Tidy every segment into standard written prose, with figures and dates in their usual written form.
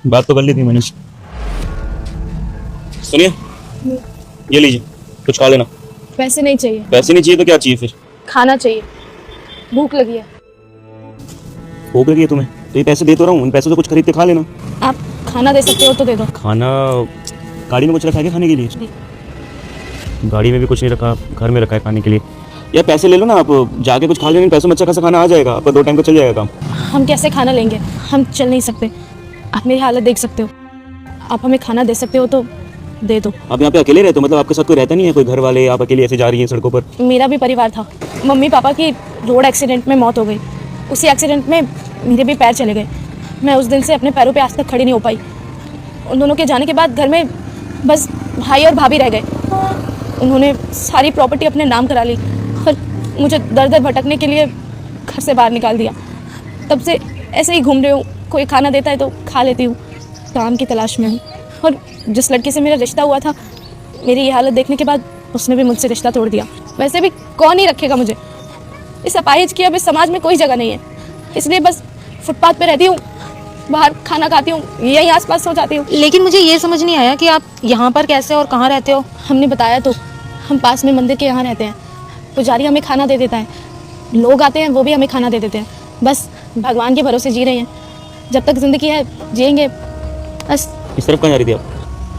बात तो कर ली थी मैंने। सुनिए, ये लीजिए, कुछ खा लेना। पैसे नहीं चाहिए। पैसे नहीं चाहिए तो क्या चाहिए फिर? खाना चाहिए, भूख लगी है। भूख लगी है तुम्हें तो ये पैसे दे तो रहा हूँ, इन पैसों से कुछ खरीद के खा लेना। आप खाना दे सकते हो तो दे दो। खाना गाड़ी में कुछ रखा है क्या खाने के लिए? गाड़ी में भी कुछ नहीं रखा, घर में रखा है खाने के लिए। यार पैसे ले लो ना, आप जाके कुछ खा लेना, इन पैसों में अच्छा खासा खाना आ जाएगा, आपका 2 टाइम का चल जाएगा काम। हम कैसे खाना लेंगे, हम चल नहीं सकते। आप मेरी हालत देख सकते हो, आप हमें खाना दे सकते हो तो दे दो। आप यहाँ पे अकेले रहते हो? मतलब आपके साथ कोई रहता नहीं है, कोई घर वाले? आप अकेले ऐसे जा रही हैं सड़कों पर? मेरा भी परिवार था। मम्मी पापा की रोड एक्सीडेंट में मौत हो गई, उसी एक्सीडेंट में मेरे भी पैर चले गए। मैं उस दिन से अपने पैरों पे आज तक खड़ी नहीं हो पाई। उन दोनों के जाने के बाद घर में बस भाई और भाभी रह गए। उन्होंने सारी प्रॉपर्टी अपने नाम करा ली और मुझे दर दर भटकने के लिए घर से बाहर निकाल दिया। तब से ऐसे ही घूम रही हूँ, कोई खाना देता है तो खा लेती हूँ, काम की तलाश में हूँ। और जिस लड़के से मेरा रिश्ता हुआ था, मेरी ये हालत देखने के बाद उसने भी मुझसे रिश्ता तोड़ दिया। वैसे भी कौन ही रखेगा मुझे, इस अपाहिज की अब इस समाज में कोई जगह नहीं है। इसलिए बस फुटपाथ पे रहती हूँ, बाहर खाना खाती हूँ, यहीं आसपास सो जाती हूँ। लेकिन मुझे ये समझ नहीं आया कि आप यहाँ पर कैसे और कहाँ रहते हो? हमने बताया तो, हम पास में मंदिर के यहाँ रहते हैं। पुजारी हमें खाना दे देता है, लोग आते हैं वो भी हमें खाना दे देते हैं। बस भगवान के भरोसे जी रहे हैं, जब तक जिंदगी है जिएंगे बस। इस तरफ कहाँ जा रही थी आप?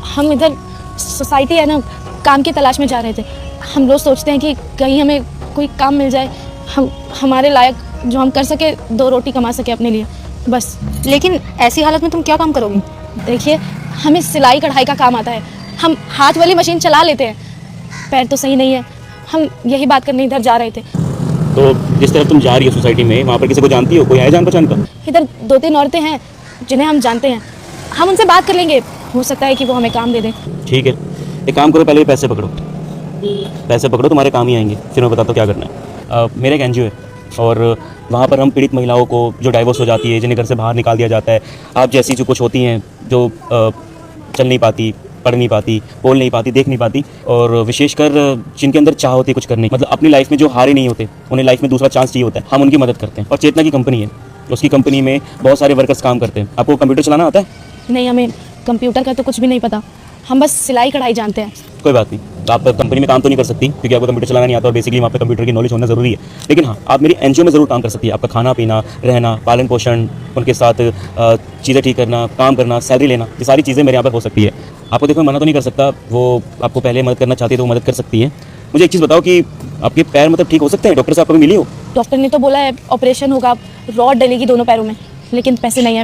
हम इधर सोसाइटी है ना, काम की तलाश में जा रहे थे। हम रोज़ सोचते हैं कि कहीं हमें कोई काम मिल जाए, हम हमारे लायक, जो हम कर सके, 2 रोटी कमा सके अपने लिए बस। लेकिन ऐसी हालत में तुम क्या काम करोगी? देखिए, हमें सिलाई कढ़ाई का काम आता है, हम हाथ वाली मशीन चला लेते हैं। पैर तो सही नहीं है, हम यही बात करने इधर जा रहे थे। तो जिस तरफ तुम जा रही हो सोसाइटी में, वहाँ पर किसी को जानती हो? कोई है जान पहचान का? इधर 2-3 औरतें हैं जिन्हें हम जानते हैं, हम उनसे बात कर लेंगे, हो सकता है कि वो हमें काम दे दें। ठीक है, एक काम करो, पहले ये पैसे पकड़ो। पैसे पकड़ो, तुम्हारे काम ही आएंगे, फिर मैं बताता हूँ क्या करना है। मेरा एक NGO है और वहाँ पर हम पीड़ित महिलाओं को जो डाइवोर्स हो जाती है, जिन्हें घर से बाहर निकाल दिया जाता है, आप जैसी जो कुछ होती हैं, जो चल नहीं पाती, पढ़ नहीं पाती, बोल नहीं पाती, देख नहीं पाती, और विशेषकर जिनके अंदर चाह होती है कुछ करने, मतलब अपनी लाइफ में जो हारे नहीं होते, उन्हें लाइफ में दूसरा चांस चाहिए होता है, हम उनकी मदद करते हैं। और चेतना की कंपनी है, उसकी कंपनी में बहुत सारे वर्कर्स काम करते हैं। आपको कंप्यूटर चलाना आता है? नहीं, हमें कंप्यूटर का तो कुछ भी नहीं पता, हम बस सिलाई कढ़ाई जानते हैं। कोई बात नहीं, आप कंपनी में काम तो नहीं कर सकती क्योंकि आपको कंप्यूटर चलाना नहीं आता और बेसिकली वहाँ पे कंप्यूटर की नॉलेज होना ज़रूरी है। लेकिन हाँ, आप मेरी NGO में ज़रूर काम कर सकती है। आपका खाना पीना, रहना, पालन पोषण, उनके साथ चीज़ें ठीक करना, काम करना, सैलरी लेना, ये सारी चीज़ें मेरे यहाँ पर हो सकती है। आपको देखो, मैं मना तो नहीं कर सकता, वो आपको पहले मदद करना चाहती है तो वो मदद कर सकती है। मुझे एक चीज़ बताओ कि आपके पैर मतलब ठीक हो सकते हैं? डॉक्टर से आप कभी मिली हो? डॉक्टर ने तो बोला है ऑपरेशन होगा, रॉड डलेगी दोनों पैरों में, लेकिन पैसे नहीं है।